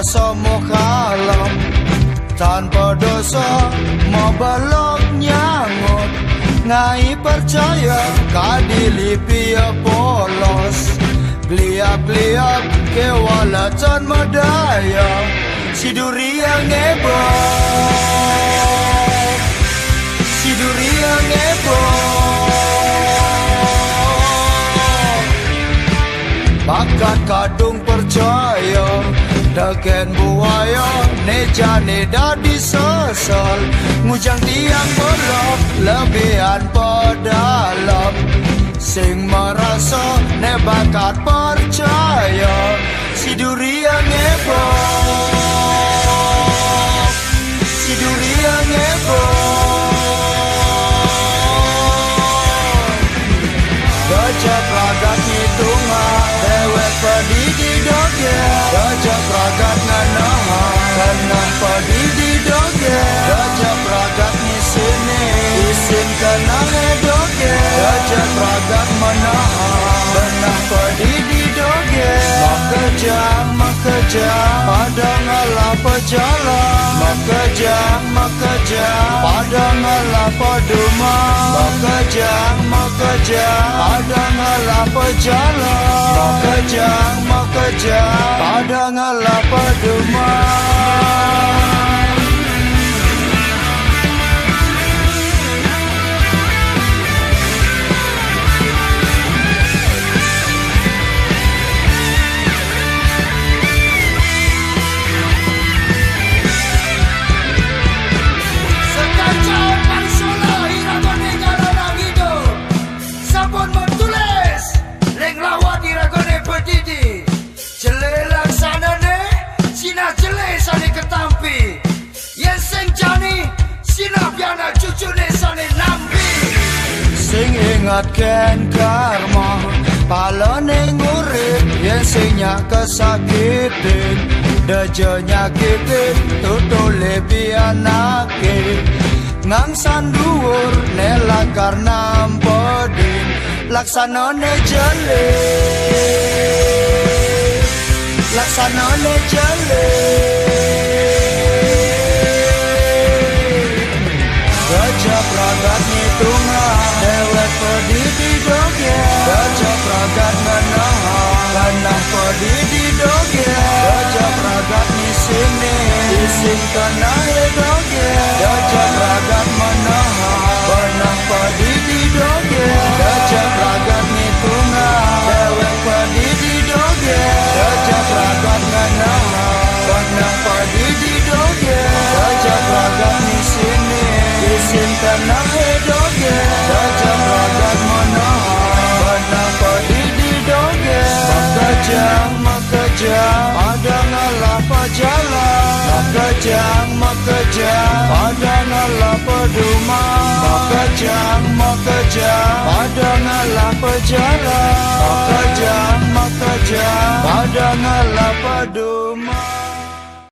Somo kalam tanpa dosa mau balok nyangut ngai percaya kadilipi polos gliap-gliap kewalatan medaya siduria ngebok siduria ngebok bakat kadung percaya Dagen buaya nejane dadi sesal ngujang tiang belok lebihan pedalap sing merasa ne bakat percaya si durian ngebok si durian ngebok gajah pragat hitungan dewek pedidi doge gajah pragat nganaha kanan pedidi doge gajah pragat ni sini isin kenang doge gajah pragat menaha benah pedidi doge makejang padang ala pejalan makejang padang ala peduma makejang padang ala pejalan makejang padang ala peduma sing ingatkan karma palane ngurip yen sing nyak kesakitin dejo nyakitin tutule pianake ngangsan dhuwur nela karena pedin laksanane jele gajah pragat ngitungan dewek pedidi doge gajah pragat nganaha kanah pedidi doge gajah pragat ni sini isin kanah doge gajah pragat menaha benah pedidi doge gajah pragat ngitungan dewek pedidi doge gajah pragat nganaha kanah pedidi doge gajah pragat ni sini isin kanah doge gajah pragat menaha benah pedidi doge makejang padang ala pejalan makejang padang ala peduma makejang padang ala pejalan makejang padang ala peduma